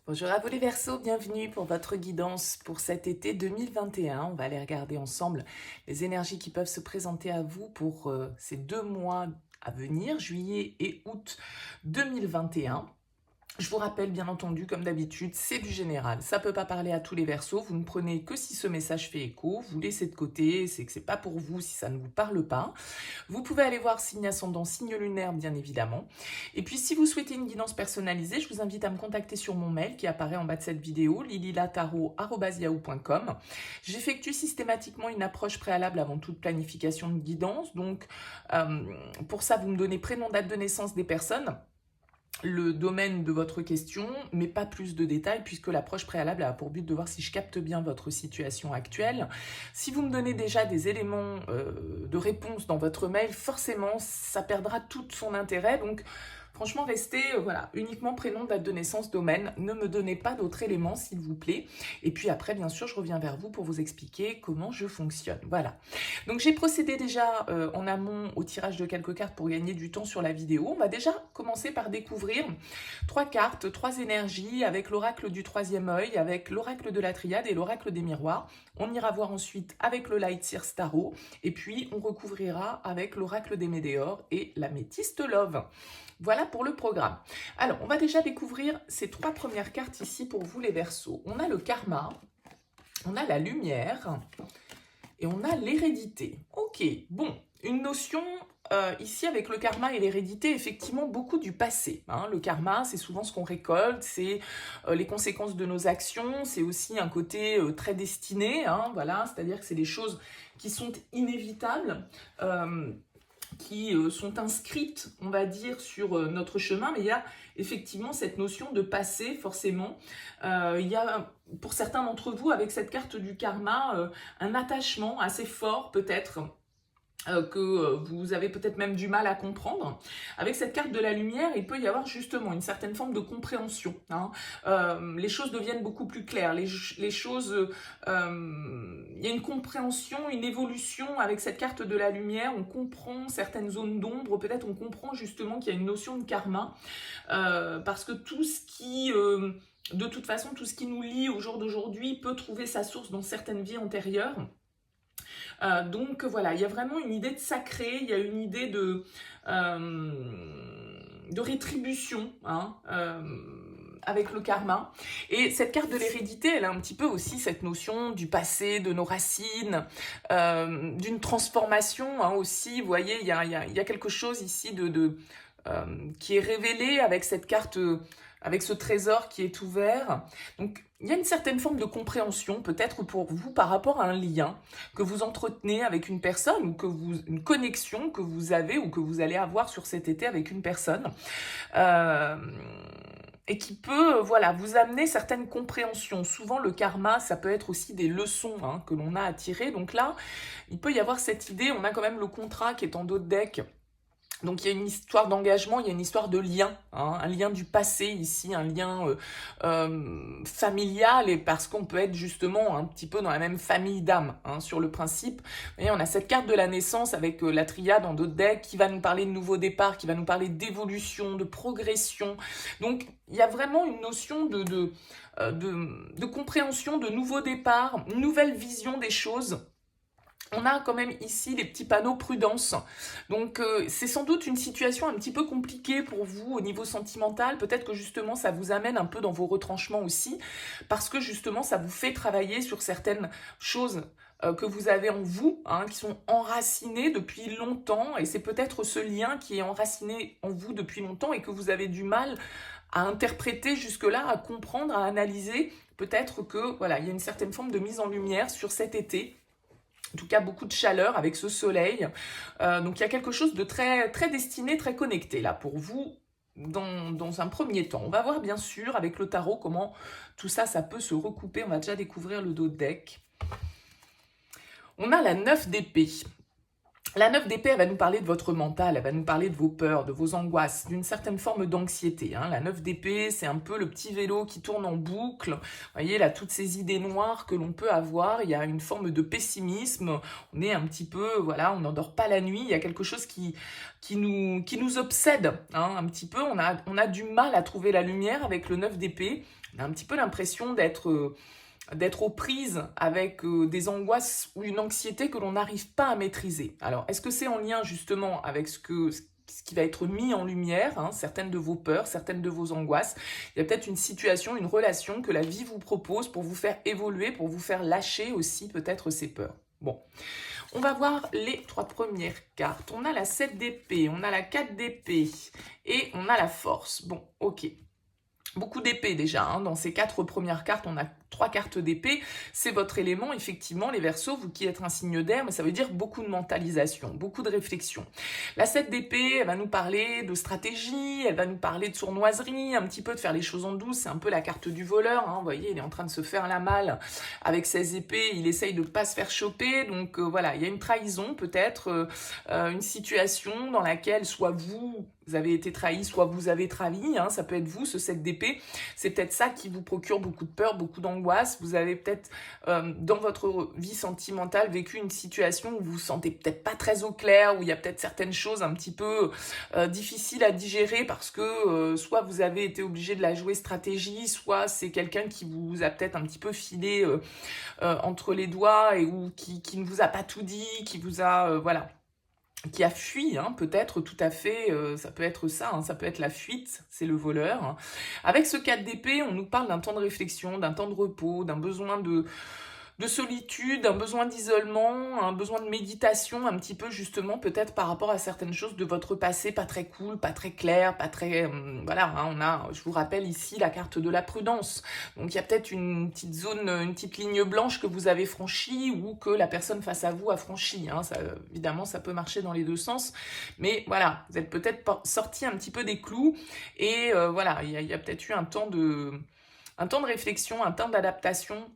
Bonjour à vous les Verseaux, bienvenue pour votre guidance pour cet été 2021. On va aller regarder ensemble les énergies qui peuvent se présenter à vous pour ces 2 mois à venir, juillet et août 2021. Je vous rappelle bien entendu, comme d'habitude, c'est du général. Ça ne peut pas parler à tous les Verseaux. Vous ne prenez que si ce message fait écho. Vous laissez de côté, c'est que c'est pas pour vous si ça ne vous parle pas. Vous pouvez aller voir signe ascendant, signe lunaire, bien évidemment. Et puis, si vous souhaitez une guidance personnalisée, je vous invite à me contacter sur mon mail qui apparaît en bas de cette vidéo, lililataro@yahoo.com. J'effectue systématiquement une approche préalable avant toute planification de guidance. Donc, pour ça, vous me donnez prénom, date de naissance des personnes, le domaine de votre question, mais pas plus de détails puisque l'approche préalable a pour but de voir si je capte bien votre situation actuelle. Si vous me donnez déjà des éléments de réponse dans votre mail, forcément, ça perdra tout son intérêt. Donc, franchement, restez voilà, uniquement prénom, date de naissance, domaine. Ne me donnez pas d'autres éléments, s'il vous plaît. Et puis après, bien sûr, je reviens vers vous pour vous expliquer comment je fonctionne. Voilà. Donc, j'ai procédé déjà en amont au tirage de quelques cartes pour gagner du temps sur la vidéo. On va déjà commencer par découvrir 3 cartes, 3 énergies avec l'oracle du troisième œil, avec l'oracle de la triade et l'oracle des miroirs. On ira voir ensuite avec le Light Seer Tarot. Et puis, on recouvrira avec l'oracle des météores et l'améthyste Love. Voilà pour le programme. Alors, on va déjà découvrir ces 3 premières cartes ici pour vous les Verseaux. On a le karma, on a la lumière et on a l'hérédité. Ok, bon, une notion ici avec le karma et l'hérédité, effectivement beaucoup du passé. Hein. Le karma, c'est souvent ce qu'on récolte, c'est les conséquences de nos actions, c'est aussi un côté très destiné, hein, voilà, c'est-à-dire que c'est des choses qui sont inévitables. Qui sont inscrites, on va dire, sur notre chemin, mais il y a effectivement cette notion de passé, forcément. Il y a, pour certains d'entre vous, avec cette carte du karma, un attachement assez fort, peut-être, que vous avez peut-être même du mal à comprendre. Avec cette carte de la lumière, il peut y avoir justement une certaine forme de compréhension. Hein. Les choses deviennent beaucoup plus claires. Les choses, il y a une compréhension, une évolution avec cette carte de la lumière. On comprend certaines zones d'ombre. Peut-être on comprend justement qu'il y a une notion de karma. Parce que tout ce qui... de toute façon, tout ce qui nous lie au jour d'aujourd'hui peut trouver sa source dans certaines vies antérieures. Donc voilà, il y a vraiment une idée de sacré, il y a une idée de rétribution, hein, avec le karma. Et cette carte de l'hérédité, elle a un petit peu aussi cette notion du passé, de nos racines, d'une transformation, hein, aussi. Vous voyez, il y a quelque chose ici qui est révélé avec cette carte, avec ce trésor qui est ouvert. Donc, il y a une certaine forme de compréhension, peut-être pour vous, par rapport à un lien que vous entretenez avec une personne, ou une connexion que vous avez ou que vous allez avoir sur cet été avec une personne. Et qui peut voilà, vous amener certaines compréhensions. Souvent, le karma, ça peut être aussi des leçons, hein, que l'on a à tirer. Donc là, il peut y avoir cette idée, on a quand même le contrat qui est en dos de deck. Donc il y a une histoire d'engagement, il y a une histoire de lien, hein, un lien du passé ici, un lien familial, et parce qu'on peut être justement un petit peu dans la même famille d'âme, hein, sur le principe. Vous voyez, on a cette carte de la naissance avec la triade en dos de deck qui va nous parler de nouveau départ, qui va nous parler d'évolution, de progression. Donc il y a vraiment une notion de compréhension, de nouveau départ, une nouvelle vision des choses. On a quand même ici les petits panneaux prudence. Donc c'est sans doute une situation un petit peu compliquée pour vous au niveau sentimental. Peut-être que justement ça vous amène un peu dans vos retranchements aussi, parce que justement ça vous fait travailler sur certaines choses que vous avez en vous, hein, qui sont enracinées depuis longtemps. Et c'est peut-être ce lien qui est enraciné en vous depuis longtemps et que vous avez du mal à interpréter jusque-là, à comprendre, à analyser. Peut-être que voilà, il y a une certaine forme de mise en lumière sur cet été. En tout cas, beaucoup de chaleur avec ce soleil. Donc, il y a quelque chose de très, très destiné, très connecté là pour vous dans un premier temps. On va voir bien sûr avec le tarot comment tout ça, ça peut se recouper. On va déjà découvrir le dos de deck. On a la 9 d'épée. La 9 d'épée, elle va nous parler de votre mental, elle va nous parler de vos peurs, de vos angoisses, d'une certaine forme d'anxiété. Hein. La 9 d'épée, c'est un peu le petit vélo qui tourne en boucle. Vous voyez, là, toutes ces idées noires que l'on peut avoir, il y a une forme de pessimisme. On est un petit peu, voilà, on n'endort pas la nuit. Il y a quelque chose qui nous obsède, hein, un petit peu. On a du mal à trouver la lumière avec le 9 d'épée. On a un petit peu l'impression d'être aux prises avec des angoisses ou une anxiété que l'on n'arrive pas à maîtriser. Alors, est-ce que c'est en lien justement avec ce qui va être mis en lumière, hein, certaines de vos peurs, certaines de vos angoisses? Il y a peut-être une situation, une relation que la vie vous propose pour vous faire évoluer, pour vous faire lâcher aussi peut-être ces peurs. Bon, on va voir les 3 premières cartes. On a la 7 d'épée, on a la 4 d'épée et on a la force. Bon, ok. Beaucoup d'épée déjà, hein. Dans ces 4 premières cartes, on a 3 cartes d'épée. C'est votre élément, effectivement, les Verseaux, vous qui êtes un signe d'air, mais ça veut dire beaucoup de mentalisation, beaucoup de réflexion. La 7 d'épée, elle va nous parler de stratégie, elle va nous parler de sournoiserie, un petit peu de faire les choses en douce. C'est un peu la carte du voleur, hein. Vous voyez, il est en train de se faire la malle avec ses épées, il essaye de ne pas se faire choper. Donc voilà, il y a une trahison peut-être, une situation dans laquelle soit vous avez été trahi, soit vous avez trahi, hein, ça peut être vous, ce 7 d'épée. C'est peut-être ça qui vous procure beaucoup de peur, beaucoup d'angoisse. Vous avez peut-être, dans votre vie sentimentale, vécu une situation où vous vous sentez peut-être pas très au clair, où il y a peut-être certaines choses un petit peu difficiles à digérer parce que soit vous avez été obligé de la jouer stratégie, soit c'est quelqu'un qui vous a peut-être un petit peu filé entre les doigts et ou qui ne vous a pas tout dit, qui vous a, voilà, qui a fui, hein, peut-être tout à fait, ça peut être ça, hein, ça peut être la fuite, c'est le voleur. Hein. Avec ce 4 d'épée, on nous parle d'un temps de réflexion, d'un temps de repos, d'un besoin de solitude, un besoin d'isolement, un besoin de méditation, un petit peu justement peut-être par rapport à certaines choses de votre passé, pas très cool, pas très clair, pas très... voilà, hein, je vous rappelle ici la carte de la prudence. Donc il y a peut-être une petite zone, une petite ligne blanche que vous avez franchie ou que la personne face à vous a franchie. Hein. Ça, évidemment, ça peut marcher dans les deux sens. Mais voilà, vous êtes peut-être sorti un petit peu des clous et voilà, il y a peut-être eu un temps de réflexion, un temps d'adaptation,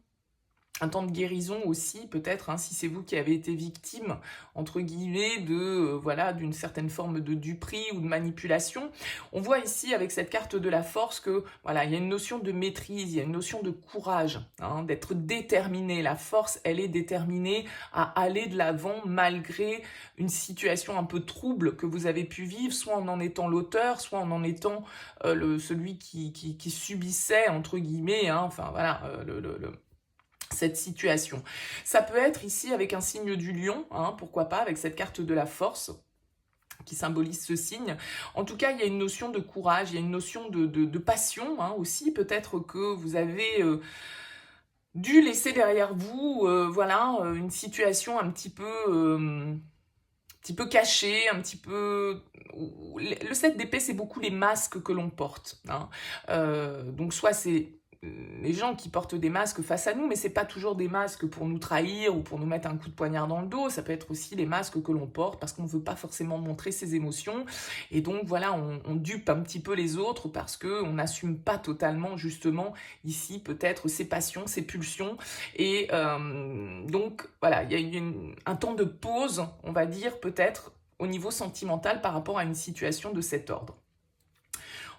un temps de guérison aussi, peut-être, hein, si c'est vous qui avez été victime, entre guillemets, voilà, d'une certaine forme de duperie ou de manipulation. On voit ici, avec cette carte de la force, que voilà, il y a une notion de maîtrise, il y a une notion de courage, hein, d'être déterminé. La force, elle est déterminée à aller de l'avant malgré une situation un peu trouble que vous avez pu vivre, soit en étant l'auteur, soit en étant celui qui subissait, entre guillemets, hein, enfin voilà, cette situation. Ça peut être ici avec un signe du lion, hein, pourquoi pas, avec cette carte de la force qui symbolise ce signe. En tout cas, il y a une notion de courage, il y a une notion de passion, hein, aussi. Peut-être que vous avez dû laisser derrière vous voilà, une situation un petit peu cachée, un petit peu... Le 7 d'épée, c'est beaucoup les masques que l'on porte. Hein. Donc soit c'est les gens qui portent des masques face à nous, mais c'est pas toujours des masques pour nous trahir ou pour nous mettre un coup de poignard dans le dos, ça peut être aussi les masques que l'on porte parce qu'on ne veut pas forcément montrer ses émotions, et donc voilà, on dupe un petit peu les autres parce qu'on n'assume pas totalement justement ici peut-être ses passions, ses pulsions, et donc voilà, il y a un temps de pause, on va dire peut-être au niveau sentimental par rapport à une situation de cet ordre.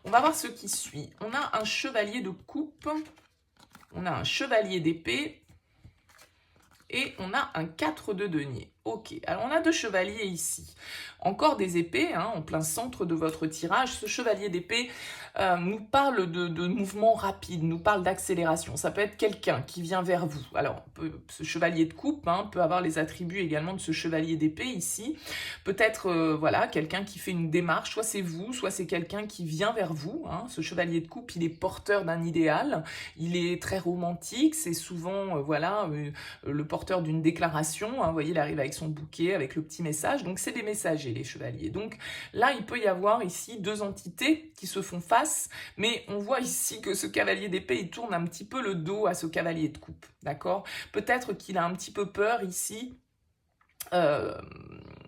On va voir ce qui suit. On a un chevalier de coupe, on a un chevalier d'épée et on a un 4 de denier. Ok, alors on a 2 chevaliers ici. Encore des épées, hein, en plein centre de votre tirage. Ce chevalier d'épée nous parle de mouvement rapide, nous parle d'accélération. Ça peut être quelqu'un qui vient vers vous. Alors, ce chevalier de coupe, hein, peut avoir les attributs également de ce chevalier d'épée ici. Peut-être, voilà, quelqu'un qui fait une démarche. Soit c'est vous, soit c'est quelqu'un qui vient vers vous. Hein. Ce chevalier de coupe, il est porteur d'un idéal. Il est très romantique. C'est souvent, voilà, le porteur d'une déclaration. Hein. Vous voyez, il arrive avec son bouquet, avec le petit message. Donc, c'est des messagers, les chevaliers. Donc, là, il peut y avoir ici 2 entités qui se font face. Mais on voit ici que ce cavalier d'épée, il tourne un petit peu le dos à ce cavalier de coupe, d'accord? Peut-être qu'il a un petit peu peur ici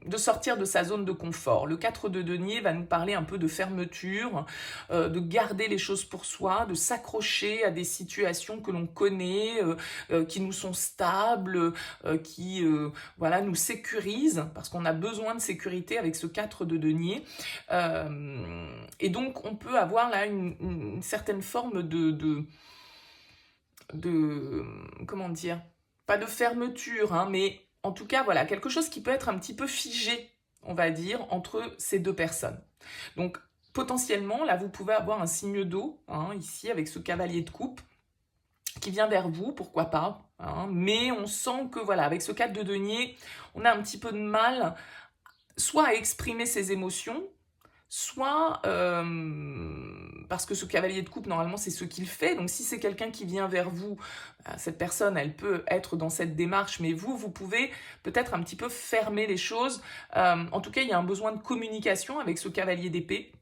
de sortir de sa zone de confort. Le 4 de denier va nous parler un peu de fermeture, de garder les choses pour soi, de s'accrocher à des situations que l'on connaît, qui nous sont stables, qui voilà, nous sécurisent, parce qu'on a besoin de sécurité avec ce 4 de denier. Et donc, on peut avoir là une certaine forme de comment dire, pas de fermeture, hein, mais en tout cas, voilà, quelque chose qui peut être un petit peu figé, on va dire, entre ces 2 personnes. Donc, potentiellement, là, vous pouvez avoir un signe d'eau, hein, ici, avec ce cavalier de coupe, qui vient vers vous, pourquoi pas, hein, mais on sent que, voilà, avec ce 4 de denier, on a un petit peu de mal, soit à exprimer ses émotions, soit parce que ce cavalier de coupe, normalement, c'est ce qu'il fait. Donc, si c'est quelqu'un qui vient vers vous, cette personne, elle peut être dans cette démarche, mais vous pouvez peut-être un petit peu fermer les choses. En tout cas, il y a un besoin de communication avec ce cavalier d'épée.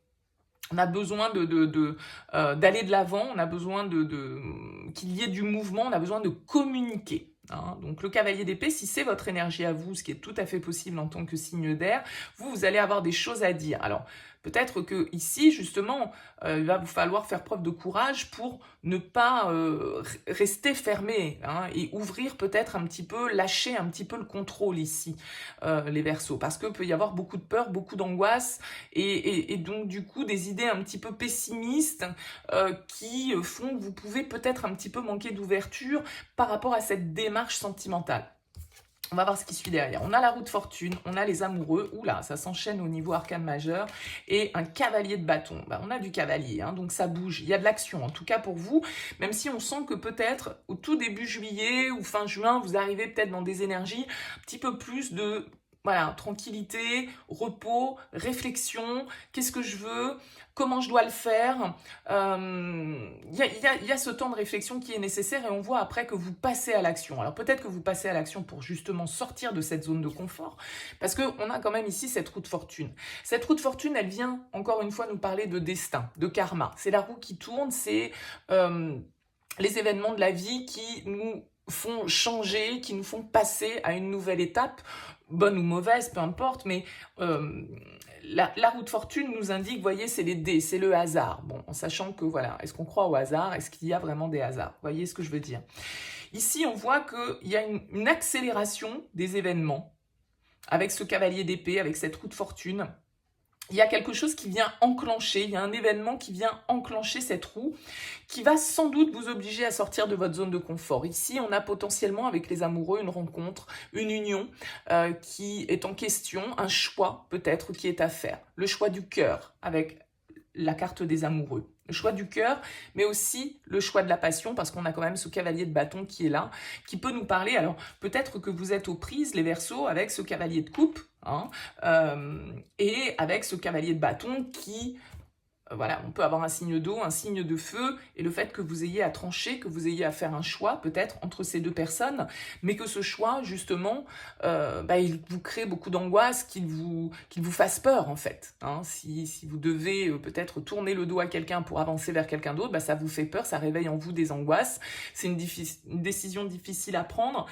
On a besoin d'aller de l'avant, on a besoin qu'il y ait du mouvement, on a besoin de communiquer. Hein. Donc le cavalier d'épée, si c'est votre énergie à vous, ce qui est tout à fait possible en tant que signe d'air, vous allez avoir des choses à dire. Alors peut-être que ici, justement, il va vous falloir faire preuve de courage pour ne pas rester fermé, hein, et ouvrir peut-être un petit peu, lâcher un petit peu le contrôle ici, les Verseaux, parce que peut y avoir beaucoup de peur, beaucoup d'angoisse, et donc du coup des idées un petit peu pessimistes qui font que vous pouvez peut-être un petit peu manquer d'ouverture par rapport à cette démarche sentimentale. On va voir ce qui suit derrière. On a la roue de fortune, on a les amoureux, oula, ça s'enchaîne au niveau arcane majeur, et un cavalier de bâton. Ben, on a du cavalier, hein, donc ça bouge, il y a de l'action, en tout cas pour vous, même si on sent que peut-être au tout début juillet ou fin juin, vous arrivez peut-être dans des énergies un petit peu plus de... Voilà, tranquillité, repos, réflexion, qu'est-ce que je veux, comment je dois le faire. Y a ce temps de réflexion qui est nécessaire et on voit après que vous passez à l'action. Alors peut-être que vous passez à l'action pour justement sortir de cette zone de confort, parce qu'on a quand même ici cette roue de fortune. Cette roue de fortune, elle vient encore une fois nous parler de destin, de karma. C'est la roue qui tourne, c'est les événements de la vie qui nous font changer, qui nous font passer à une nouvelle étape, bonne ou mauvaise, peu importe, mais la roue de fortune nous indique, vous voyez, c'est les dés, c'est le hasard. Bon, en sachant que, voilà, est-ce qu'on croit au hasard? Est-ce qu'il y a vraiment des hasards? Vous voyez ce que je veux dire? Ici, on voit qu'il y a une accélération des événements avec ce cavalier d'épée, avec cette roue de fortune. Il y a quelque chose qui vient enclencher, il y a un événement qui vient enclencher cette roue, qui va sans doute vous obliger à sortir de votre zone de confort. Ici, on a potentiellement avec les amoureux une rencontre, une union qui est en question, un choix peut-être qui est à faire. Le choix du cœur avec la carte des amoureux. Le choix du cœur, mais aussi le choix de la passion, parce qu'on a quand même ce cavalier de bâton qui est là, qui peut nous parler. Alors, peut-être que vous êtes aux prises, les Verseaux, avec ce cavalier de coupe, hein, et avec ce cavalier de bâton qui... Voilà, on peut avoir un signe d'eau, un signe de feu, et le fait que vous ayez à trancher, que vous ayez à faire un choix peut-être entre ces deux personnes, mais que ce choix, justement, il vous crée beaucoup d'angoisse, qu'il vous fasse peur en fait. Hein. Si vous devez peut-être tourner le dos à quelqu'un pour avancer vers quelqu'un d'autre, ça vous fait peur, ça réveille en vous des angoisses. C'est une décision difficile à prendre,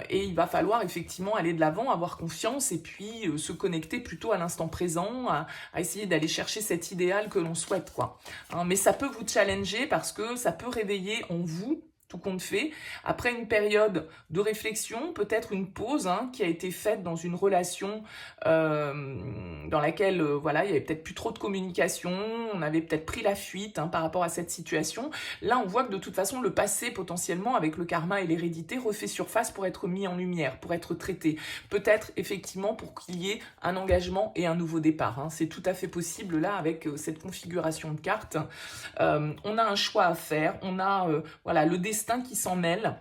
et il va falloir effectivement aller de l'avant, avoir confiance, et puis se connecter plutôt à l'instant présent, à essayer d'aller chercher cet idéal que l'on souhaite, quoi. Hein, mais ça peut vous challenger parce que ça peut réveiller en vous, tout compte fait, après une période de réflexion, peut-être une pause qui a été faite dans une relation dans laquelle voilà, il y avait peut-être plus trop de communication, on avait peut-être pris la fuite par rapport à cette situation. Là, on voit que de toute façon, le passé, potentiellement, avec le karma et l'hérédité, refait surface pour être mis en lumière, pour être traité. Peut-être, effectivement, pour qu'il y ait un engagement et un nouveau départ. C'est tout à fait possible, là, avec cette configuration de cartes. On a un choix à faire, on a voilà, le destin qui s'en mêle,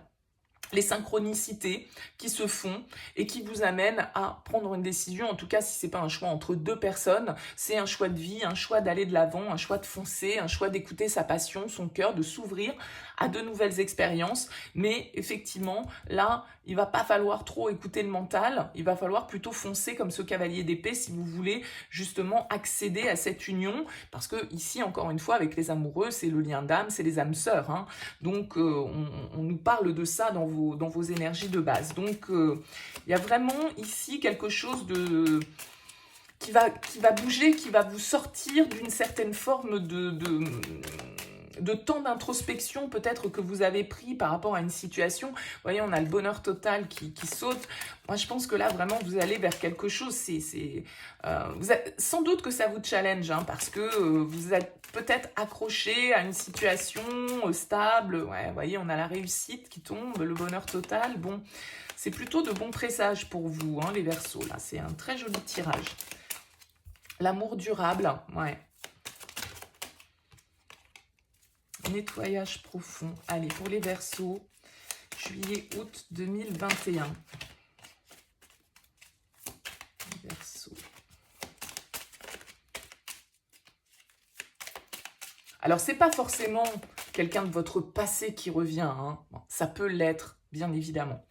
les synchronicités qui se font et qui vous amènent à prendre une décision. En tout cas, si ce n'est pas un choix entre deux personnes, c'est un choix de vie, un choix d'aller de l'avant, un choix de foncer, un choix d'écouter sa passion, son cœur, de s'ouvrir à de nouvelles expériences. Mais effectivement, là, il ne va pas falloir trop écouter le mental, il va falloir plutôt foncer comme ce cavalier d'épée si vous voulez justement accéder à cette union. Parce que ici, encore une fois, avec les amoureux, c'est le lien d'âme, c'est les âmes sœurs. Donc, on nous parle de ça dans vos énergies de base. Donc, il y a vraiment ici quelque chose qui va bouger, qui va vous sortir d'une certaine forme de temps d'introspection peut-être que vous avez pris par rapport à une situation. Vous voyez, on a le bonheur total qui saute. Moi, je pense que là, vraiment, vous allez vers quelque chose. Sans doute que ça vous challenge, parce que vous êtes peut-être accroché à une situation stable. Ouais, vous voyez, on a la réussite qui tombe, le bonheur total. Bon, c'est plutôt de bons présages pour vous, les Verseaux. Là, c'est un très joli tirage. L'amour durable, ouais. nettoyage profond. Allez, pour les Verseaux, juillet-août 2021. Verseau. Alors, c'est pas forcément quelqu'un de votre passé qui revient, hein. Bon, ça peut l'être, bien évidemment.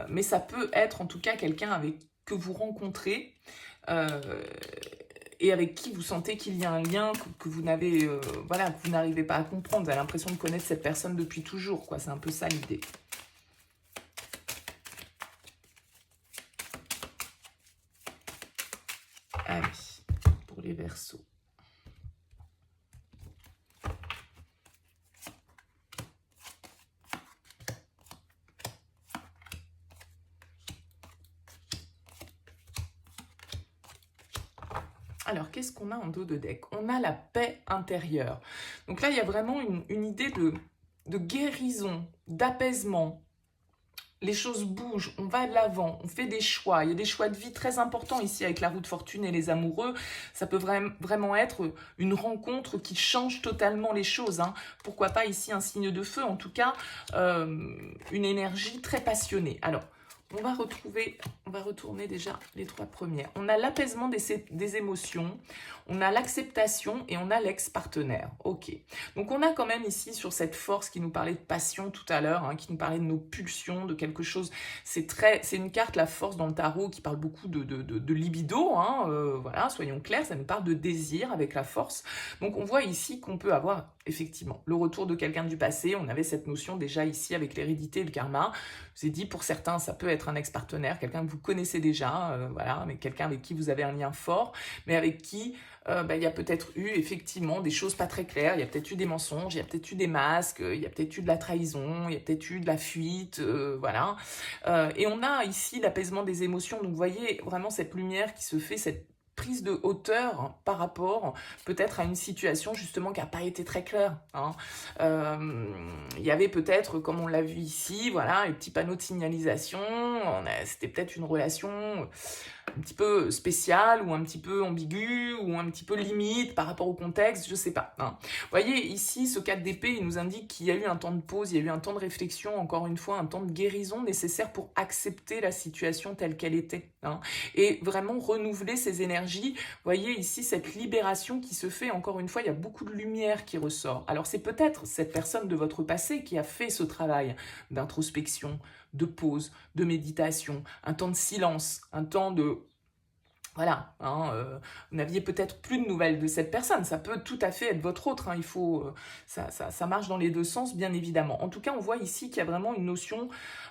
Mais ça peut être en tout cas quelqu'un que vous rencontrez et avec qui vous sentez qu'il y a un lien que vous n'avez, voilà, que vous n'arrivez pas à comprendre. Vous avez l'impression de connaître cette personne depuis toujours, quoi. C'est un peu ça l'idée. Allez, pour les Verseaux. Alors, qu'est-ce qu'on a en dos de deck? On a la paix intérieure. Donc là, il y a vraiment une idée de guérison, d'apaisement. Les choses bougent, on va de l'avant, on fait des choix. Il y a des choix de vie très importants ici avec la roue de fortune et les amoureux. Ça peut vraiment être une rencontre qui change totalement les choses, hein. Pourquoi pas ici un signe de feu, en tout cas une énergie très passionnée. Alors, on va retourner déjà les trois premières. On a l'apaisement des émotions, on a l'acceptation et on a l'ex-partenaire. Ok. Donc on a quand même ici sur cette force qui nous parlait de passion tout à l'heure, hein, qui nous parlait de nos pulsions, de quelque chose. C'est une carte, la force dans le tarot, qui parle beaucoup de libido. Hein, voilà, soyons clairs, ça nous parle de désir avec la force. Donc on voit ici qu'on peut avoir effectivement le retour de quelqu'un du passé. On avait cette notion déjà ici avec l'hérédité et le karma. Je vous ai dit, pour certains, ça peut être un ex-partenaire, quelqu'un que vous connaissez déjà, voilà, mais quelqu'un avec qui vous avez un lien fort, mais avec qui il y a peut-être eu effectivement des choses pas très claires, il y a peut-être eu des mensonges, il y a peut-être eu des masques, il y a peut-être eu de la trahison, il y a peut-être eu de la fuite, voilà. Et on a ici l'apaisement des émotions, donc vous voyez vraiment cette lumière qui se fait, cette prise de hauteur par rapport peut-être à une situation justement qui n'a pas été très claire, hein. Il y avait peut-être, comme on l'a vu ici, voilà, les petits panneaux de signalisation, c'était peut-être une relation un petit peu spéciale ou un petit peu ambiguë ou un petit peu limite par rapport au contexte, je sais pas, hein. Vous voyez ici, ce 4 d'épée, il nous indique qu'il y a eu un temps de pause, il y a eu un temps de réflexion, encore une fois, un temps de guérison nécessaire pour accepter la situation telle qu'elle était, hein, et vraiment renouveler ses énergies. Vous voyez ici cette libération qui se fait, encore une fois, il y a beaucoup de lumière qui ressort. Alors c'est peut-être cette personne de votre passé qui a fait ce travail d'introspection, de pause, de méditation, un temps de silence, un temps de... Voilà, hein, vous n'aviez peut-être plus de nouvelles de cette personne, ça peut tout à fait être votre autre, hein, il faut, ça marche dans les deux sens, bien évidemment. En tout cas, on voit ici qu'il y a vraiment une notion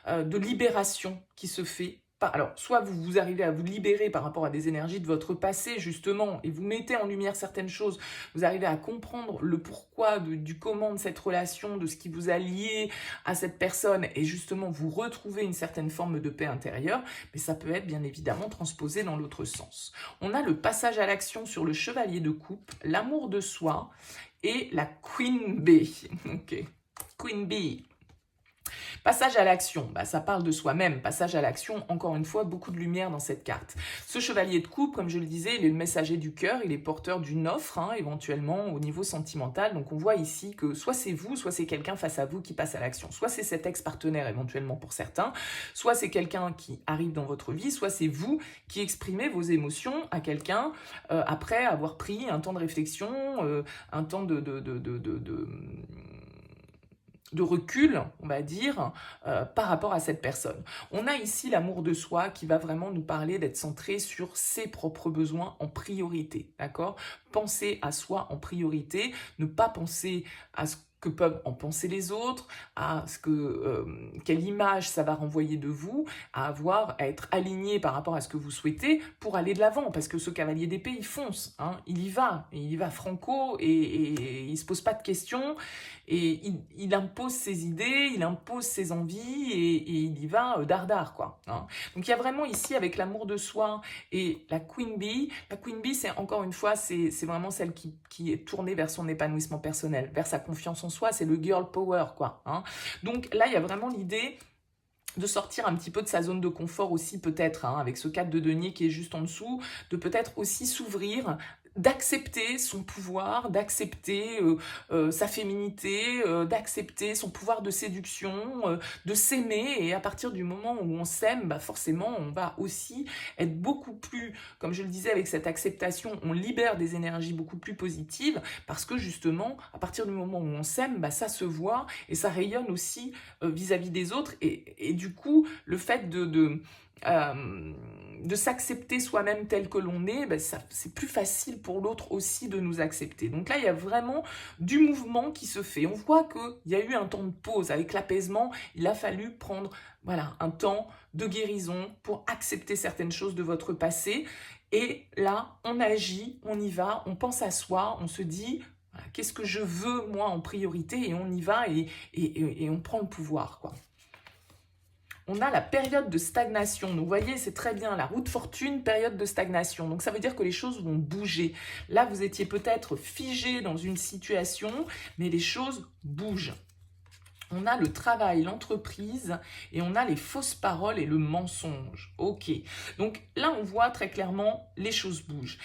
de libération qui se fait. Alors, soit vous arrivez à vous libérer par rapport à des énergies de votre passé, justement, et vous mettez en lumière certaines choses, vous arrivez à comprendre le pourquoi, du comment de cette relation, de ce qui vous a lié à cette personne, et justement, vous retrouvez une certaine forme de paix intérieure, mais ça peut être bien évidemment transposé dans l'autre sens. On a le passage à l'action sur le chevalier de coupe, l'amour de soi, et la Queen Bee. Ok, Queen Bee. Passage à l'action, ça parle de soi-même. Passage à l'action, encore une fois, beaucoup de lumière dans cette carte. Ce chevalier de coupe, comme je le disais, il est le messager du cœur, il est porteur d'une offre, hein, éventuellement au niveau sentimental. Donc on voit ici que soit c'est vous, soit c'est quelqu'un face à vous qui passe à l'action. Soit c'est cet ex-partenaire éventuellement pour certains, soit c'est quelqu'un qui arrive dans votre vie, soit c'est vous qui exprimez vos émotions à quelqu'un après avoir pris un temps de réflexion, un temps de recul, on va dire, par rapport à cette personne. On a ici l'amour de soi qui va vraiment nous parler d'être centré sur ses propres besoins en priorité, d'accord? Penser à soi en priorité, ne pas penser à ce que peuvent en penser les autres, à ce que quelle image ça va renvoyer de vous, à être aligné par rapport à ce que vous souhaitez pour aller de l'avant, parce que ce cavalier d'épée, il fonce, hein, il y va franco et il se pose pas de questions, et il impose ses idées, il impose ses envies, et il y va dardard, quoi, hein. Donc il y a vraiment ici, avec l'amour de soi et la Queen Bee, c'est encore une fois, c'est vraiment celle qui est tournée vers son épanouissement personnel, vers sa confiance en soi, c'est le girl power, quoi, hein. Donc là, il y a vraiment l'idée de sortir un petit peu de sa zone de confort aussi, peut-être, hein, avec ce 4 de denier qui est juste en dessous, de peut-être aussi s'ouvrir d'accepter son pouvoir, d'accepter sa féminité, d'accepter son pouvoir de séduction, de s'aimer. Et à partir du moment où on s'aime, bah forcément, on va aussi être beaucoup plus, comme je le disais, avec cette acceptation, on libère des énergies beaucoup plus positives parce que justement, à partir du moment où on s'aime, bah ça se voit et ça rayonne aussi vis-à-vis des autres. Et du coup, le fait de s'accepter soi-même tel que l'on est, ben c'est plus facile pour l'autre aussi de nous accepter. Donc là, il y a vraiment du mouvement qui se fait. On voit qu'il y a eu un temps de pause. Avec l'apaisement, il a fallu prendre voilà, un temps de guérison pour accepter certaines choses de votre passé. Et là, on agit, on y va, on pense à soi, on se dit... Voilà, qu'est-ce que je veux, moi, en priorité? Et on y va et on prend le pouvoir, quoi. On a la période de stagnation. Donc, vous voyez, c'est très bien. La roue de fortune, période de stagnation. Donc, ça veut dire que les choses vont bouger. Là, vous étiez peut-être figé dans une situation, mais les choses bougent. On a le travail, l'entreprise et on a les fausses paroles et le mensonge. Ok, donc là on voit très clairement les choses bougent.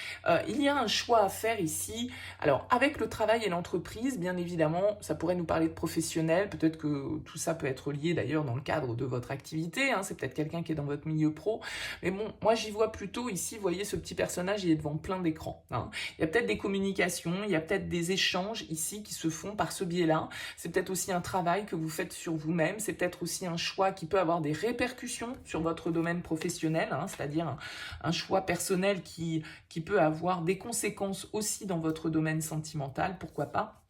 Il y a un choix à faire ici. Alors avec le travail et l'entreprise, bien évidemment, ça pourrait nous parler de professionnel. Peut-être que tout ça peut être lié d'ailleurs dans le cadre de votre activité. Hein. C'est peut-être quelqu'un qui est dans votre milieu pro. Mais bon, moi j'y vois plutôt ici, vous voyez ce petit personnage, il est devant plein d'écrans. Hein. Il y a peut-être des communications, il y a peut-être des échanges ici qui se font par ce biais-là. C'est peut-être aussi un travail que vous faites sur vous-même, c'est peut-être aussi un choix qui peut avoir des répercussions sur votre domaine professionnel, hein, c'est-à-dire un choix personnel qui peut avoir des conséquences aussi dans votre domaine sentimental, pourquoi pas.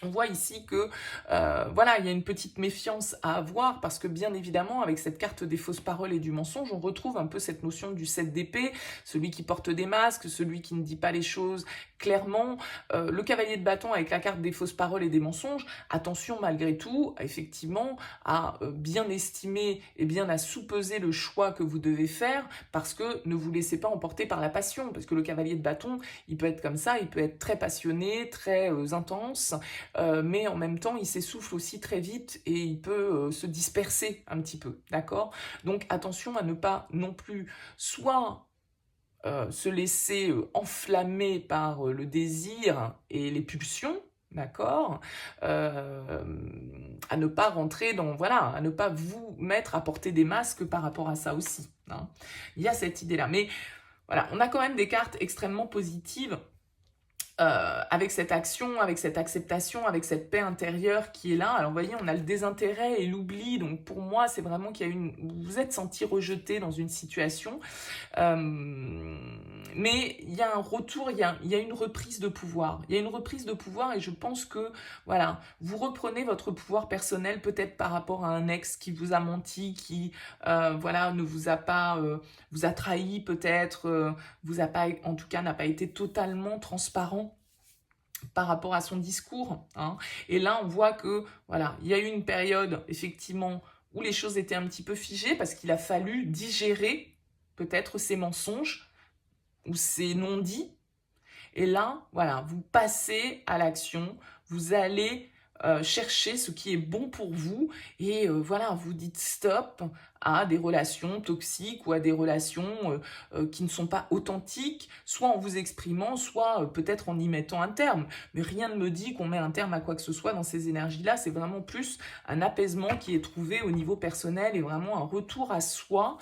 On voit ici que, voilà, il y a une petite méfiance à avoir parce que bien évidemment, avec cette carte des fausses paroles et du mensonge, on retrouve un peu cette notion du 7 d'épée, celui qui porte des masques, celui qui ne dit pas les choses clairement. Le cavalier de bâton avec la carte des fausses paroles et des mensonges, attention malgré tout, effectivement, à bien estimer et bien à sous-peser le choix que vous devez faire parce que ne vous laissez pas emporter par la passion, parce que le cavalier de bâton, il peut être comme ça, il peut être très passionné, très intense, mais en même temps, il s'essouffle aussi très vite et il peut se disperser un petit peu, d'accord? Donc attention à ne pas non plus soit se laisser enflammer par le désir et les pulsions, d'accord, à ne pas rentrer dans, voilà, à ne pas vous mettre à porter des masques par rapport à ça aussi, hein. Il y a cette idée-là, mais voilà, on a quand même des cartes extrêmement positives avec cette action, avec cette acceptation, avec cette paix intérieure qui est là. Alors vous voyez, on a le désintérêt et l'oubli, donc pour moi c'est vraiment qu'il y a vous vous êtes senti rejeté dans une situation, mais il y a un retour, il y a une reprise de pouvoir. Il y a une reprise de pouvoir et je pense que, voilà, vous reprenez votre pouvoir personnel peut-être par rapport à un ex qui vous a menti, qui, voilà, ne vous a pas, vous a trahi peut-être, vous a pas, en tout cas n'a pas été totalement transparent par rapport à son discours, hein. Et là, on voit que, voilà, il y a eu une période, effectivement, où les choses étaient un petit peu figées parce qu'il a fallu digérer peut-être ces mensonges ou ces non-dits. Et là, voilà, vous passez à l'action, vous allez chercher ce qui est bon pour vous et voilà, vous dites stop à des relations toxiques ou à des relations qui ne sont pas authentiques, soit en vous exprimant, soit peut-être en y mettant un terme. Mais rien ne me dit qu'on met un terme à quoi que ce soit dans ces énergies-là, c'est vraiment plus un apaisement qui est trouvé au niveau personnel et vraiment un retour à soi,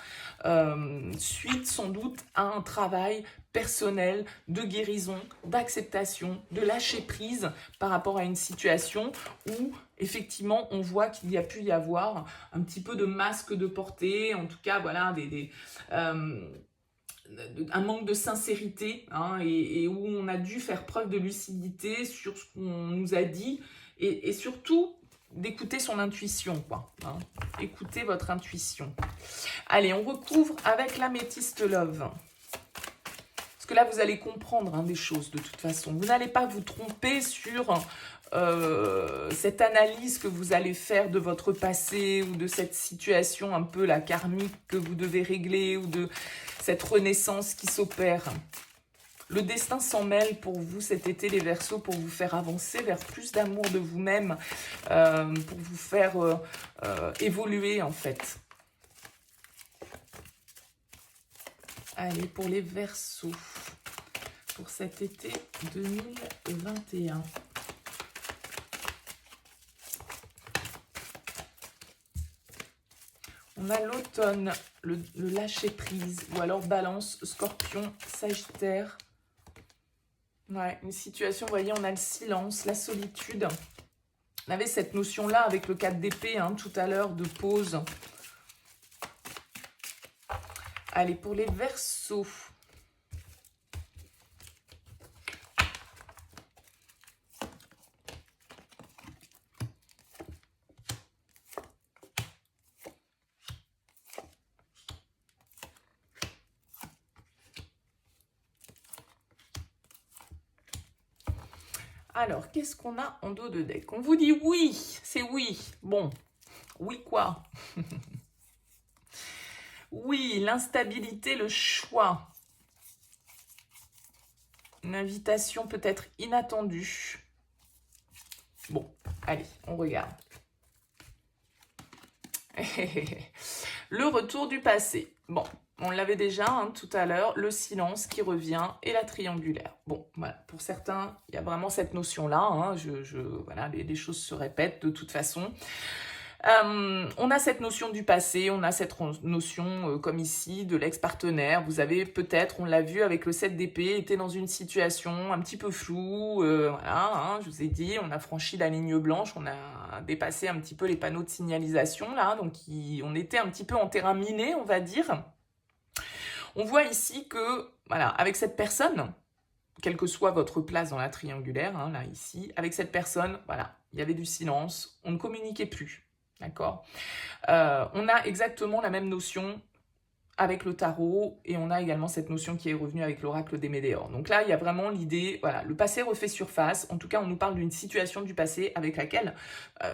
suite sans doute à un travail personnel, de guérison, d'acceptation, de lâcher prise par rapport à une situation où effectivement on voit qu'il y a pu y avoir un petit peu de masque de portée, en tout cas voilà un manque de sincérité, hein, et où on a dû faire preuve de lucidité sur ce qu'on nous a dit et surtout d'écouter son intuition, quoi, hein. Écoutez votre intuition. Allez, on recouvre avec l'améthyste love. Que là, vous allez comprendre des choses de toute façon. Vous n'allez pas vous tromper sur cette analyse que vous allez faire de votre passé ou de cette situation un peu la karmique que vous devez régler ou de cette renaissance qui s'opère. Le destin s'en mêle pour vous cet été, les Verseaux, pour vous faire avancer vers plus d'amour de vous-même, pour vous faire évoluer en fait. Allez, pour les Verseaux, pour cet été 2021. On a l'automne, le lâcher-prise, ou alors balance, scorpion, sagittaire. Ouais, une situation, vous voyez, on a le silence, la solitude. On avait cette notion-là avec le 4 d'épée, hein, tout à l'heure, de pause. Allez, pour les Verseaux. Alors, qu'est-ce qu'on a en dos de deck? On vous dit oui, c'est oui. Bon, oui quoi? Oui, l'instabilité, le choix. Une invitation peut-être inattendue. Bon, allez, on regarde. Le retour du passé. Bon, on l'avait déjà hein, tout à l'heure, le silence qui revient et la triangulaire. Bon, voilà, pour certains, il y a vraiment cette notion-là. Hein, voilà, les choses se répètent de toute façon. On a cette notion du passé, on a cette notion, comme ici, de l'ex-partenaire. Vous avez peut-être, on l'a vu avec le 7 d'épée, été dans une situation un petit peu floue. Voilà, hein, je vous ai dit, on a franchi la ligne blanche, on a dépassé un petit peu les panneaux de signalisation, là. Donc, on était un petit peu en terrain miné, on va dire. On voit ici que, voilà, avec cette personne, quelle que soit votre place dans la triangulaire, hein, là, ici, avec cette personne, voilà, il y avait du silence, on ne communiquait plus. D'accord. On a exactement la même notion avec le tarot et on a également cette notion qui est revenue avec l'oracle des Médéors. Donc là, il y a vraiment l'idée, voilà, le passé refait surface. En tout cas, on nous parle d'une situation du passé avec laquelle,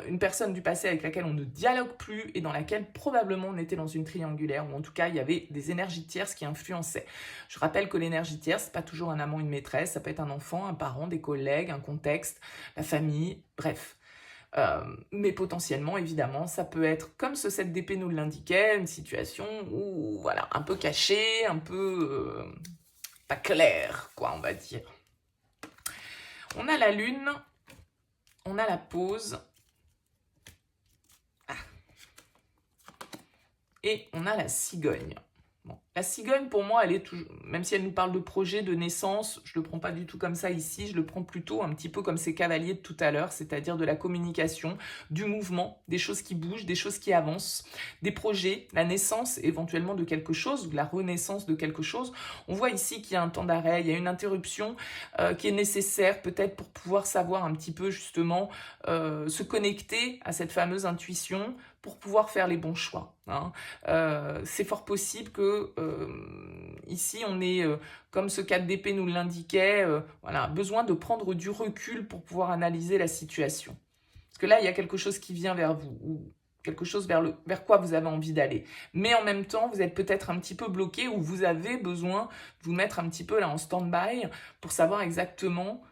une personne du passé avec laquelle on ne dialogue plus et dans laquelle probablement on était dans une triangulaire ou en tout cas, il y avait des énergies tierces qui influençaient. Je rappelle que l'énergie tierce, c'est pas toujours un amant, une maîtresse, ça peut être un enfant, un parent, des collègues, un contexte, la famille, bref. Mais potentiellement, évidemment, ça peut être, comme ce 7 d'épée nous l'indiquait, une situation où, voilà, un peu cachée, un peu pas claire, quoi, on va dire. On a la lune, on a la pause, et on a la cigogne. Bon. La cigogne, pour moi, elle est toujours, même si elle nous parle de projet, de naissance, je ne le prends pas du tout comme ça ici, je le prends plutôt un petit peu comme ces cavaliers de tout à l'heure, c'est-à-dire de la communication, du mouvement, des choses qui bougent, des choses qui avancent, des projets, la naissance éventuellement de quelque chose, ou la renaissance de quelque chose. On voit ici qu'il y a un temps d'arrêt, il y a une interruption qui est nécessaire peut-être pour pouvoir savoir un petit peu justement se connecter à cette fameuse intuition, pour pouvoir faire les bons choix. Hein. C'est fort possible que ici on ait, comme ce 4 d'épée nous l'indiquait, voilà, besoin de prendre du recul pour pouvoir analyser la situation. Parce que là, il y a quelque chose qui vient vers vous, ou quelque chose vers quoi vous avez envie d'aller. Mais en même temps, vous êtes peut-être un petit peu bloqué, ou vous avez besoin de vous mettre un petit peu là en stand-by pour savoir exactement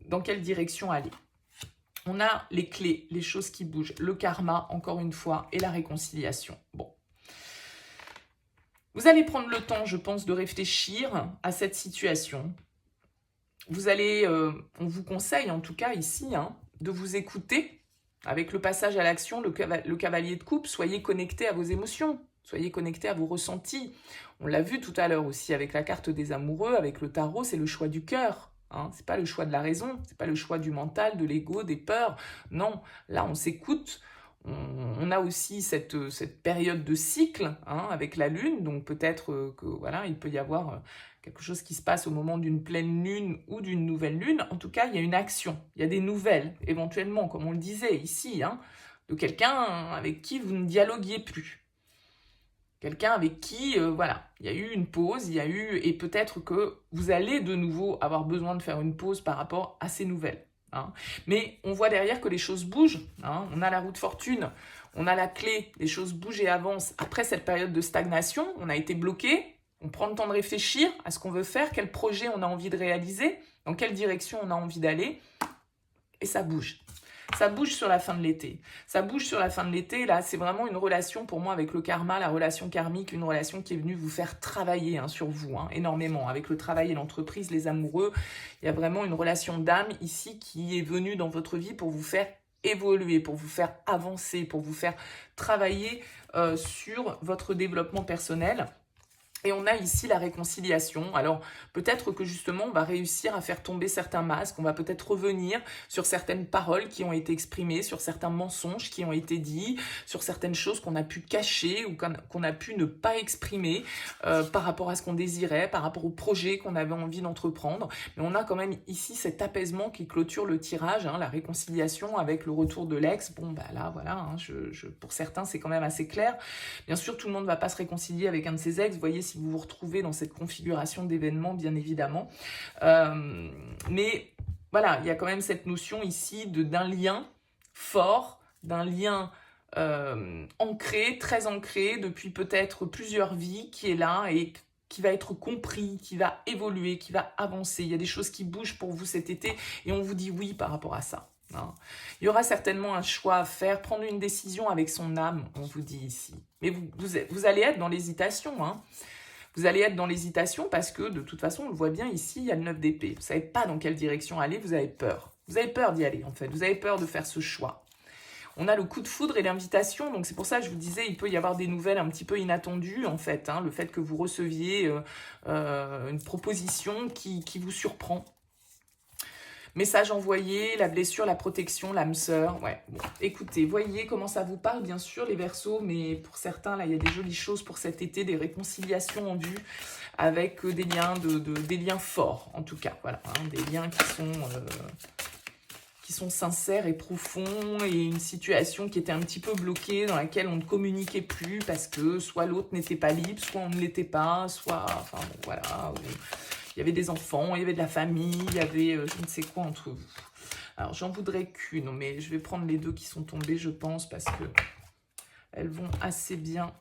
dans quelle direction aller. On a les clés, les choses qui bougent, le karma, encore une fois, et la réconciliation. Bon. Vous allez prendre le temps, je pense, de réfléchir à cette situation. Vous allez, on vous conseille, en tout cas ici, hein, de vous écouter. Avec le passage à l'action, le cavalier de coupe, soyez connecté à vos émotions. Soyez connecté à vos ressentis. On l'a vu tout à l'heure aussi avec la carte des amoureux, avec le tarot, c'est le choix du cœur. Hein, c'est pas le choix de la raison, c'est pas le choix du mental, de l'ego, des peurs. Non, là on s'écoute. On a aussi cette période de cycle hein, avec la lune, donc peut-être que voilà, il peut y avoir quelque chose qui se passe au moment d'une pleine lune ou d'une nouvelle lune. En tout cas, il y a une action, il y a des nouvelles, éventuellement, comme on le disait ici, hein, de quelqu'un avec qui vous ne dialoguiez plus. Quelqu'un avec qui, voilà, il y a eu une pause, il y a eu, et peut-être que vous allez de nouveau avoir besoin de faire une pause par rapport à ces nouvelles. Hein. Mais on voit derrière que les choses bougent. Hein. On a la roue de fortune, on a la clé, les choses bougent et avancent. Après cette période de stagnation, on a été bloqué, on prend le temps de réfléchir à ce qu'on veut faire, quel projet on a envie de réaliser, dans quelle direction on a envie d'aller, et ça bouge. Ça bouge sur la fin de l'été. Ça bouge sur la fin de l'été. Là, c'est vraiment une relation pour moi avec le karma, la relation karmique, une relation qui est venue vous faire travailler sur vous, énormément. Avec le travail et l'entreprise, les amoureux, il y a vraiment une relation d'âme ici qui est venue dans votre vie pour vous faire évoluer, pour vous faire avancer, pour vous faire travailler sur votre développement personnel. Et on a ici la réconciliation. Alors, peut-être que justement, on va réussir à faire tomber certains masques, on va peut-être revenir sur certaines paroles qui ont été exprimées, sur certains mensonges qui ont été dits, sur certaines choses qu'on a pu cacher ou qu'on a pu ne pas exprimer par rapport à ce qu'on désirait, par rapport au projet qu'on avait envie d'entreprendre. Mais on a quand même ici cet apaisement qui clôture le tirage, la réconciliation avec le retour de l'ex. Bon, bah là, voilà, pour certains, c'est quand même assez clair. Bien sûr, tout le monde ne va pas se réconcilier avec un de ses ex. Vous voyez, si vous vous retrouvez dans cette configuration d'événements, bien évidemment. Mais voilà, il y a quand même cette notion ici d'un lien fort, d'un lien ancré, très ancré, depuis peut-être plusieurs vies, qui est là et qui va être compris, qui va évoluer, qui va avancer. Il y a des choses qui bougent pour vous cet été et on vous dit oui par rapport à ça. Il y aura certainement un choix à faire, prendre une décision avec son âme, on vous dit ici. Mais vous allez être dans l'hésitation, Vous allez être dans l'hésitation parce que, de toute façon, on le voit bien ici, il y a le 9 d'épée. Vous ne savez pas dans quelle direction aller, vous avez peur. Vous avez peur d'y aller, en fait. Vous avez peur de faire ce choix. On a le coup de foudre et l'invitation, donc c'est pour ça que je vous disais, il peut y avoir des nouvelles un petit peu inattendues, en fait. Le fait que vous receviez une proposition qui vous surprend. Message envoyé, la blessure, la protection, l'âme sœur. Ouais, bon, écoutez, voyez comment ça vous parle, bien sûr, les Verseaux, mais pour certains, là, il y a des jolies choses pour cet été, des réconciliations en vue avec des liens forts, en tout cas, voilà, des liens qui sont sincères et profonds, et une situation qui était un petit peu bloquée, dans laquelle on ne communiquait plus parce que soit l'autre n'était pas libre, soit on ne l'était pas, soit, enfin, bon, voilà, il y avait des enfants, il y avait de la famille, il y avait je ne sais quoi entre vous. Alors, j'en voudrais qu'une, mais je vais prendre les deux qui sont tombées, je pense, parce que elles vont assez bien.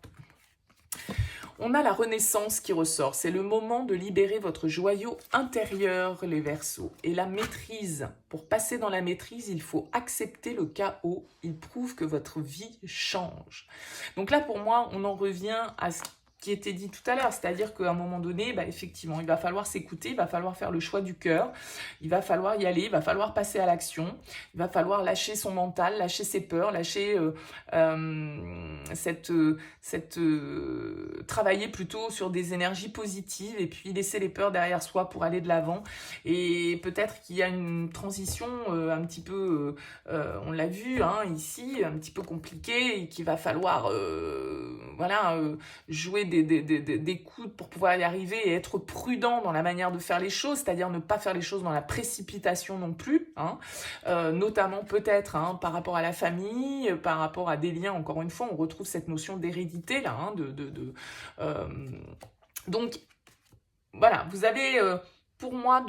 On a la renaissance qui ressort. C'est le moment de libérer votre joyau intérieur, les Verseaux. Et la maîtrise. Pour passer dans la maîtrise, il faut accepter le chaos. Il prouve que votre vie change. Donc là, pour moi, on en revient à ce qui était dit tout à l'heure, c'est-à-dire qu'à un moment donné, effectivement, il va falloir s'écouter, il va falloir faire le choix du cœur, il va falloir y aller, il va falloir passer à l'action, il va falloir lâcher son mental, lâcher ses peurs, lâcher travailler plutôt sur des énergies positives et puis laisser les peurs derrière soi pour aller de l'avant. Et peut-être qu'il y a une transition un petit peu, on l'a vu ici, un petit peu compliquée et qu'il va falloir jouer des coudes pour pouvoir y arriver et être prudent dans la manière de faire les choses, c'est-à-dire ne pas faire les choses dans la précipitation non plus, notamment peut-être par rapport à la famille, par rapport à des liens, encore une fois, on retrouve cette notion d'hérédité là, donc voilà, vous avez pour moi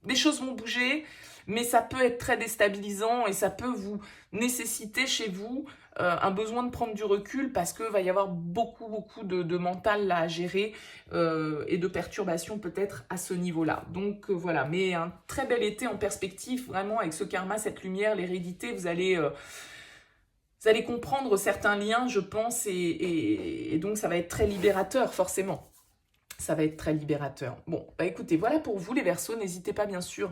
des choses vont bouger, mais ça peut être très déstabilisant et ça peut vous nécessiter chez vous un besoin de prendre du recul parce qu'il va y avoir beaucoup de mental là à gérer et de perturbations peut-être à ce niveau-là. Donc voilà, mais un très bel été en perspective, vraiment avec ce karma, cette lumière, l'hérédité, vous allez comprendre certains liens, je pense, et donc ça va être très libérateur forcément. Ça va être très libérateur. Bon, écoutez, voilà pour vous les Verseaux. N'hésitez pas bien sûr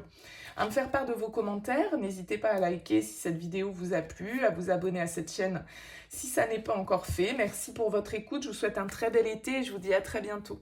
à me faire part de vos commentaires. N'hésitez pas à liker si cette vidéo vous a plu, à vous abonner à cette chaîne si ça n'est pas encore fait. Merci pour votre écoute. Je vous souhaite un très bel été et je vous dis à très bientôt.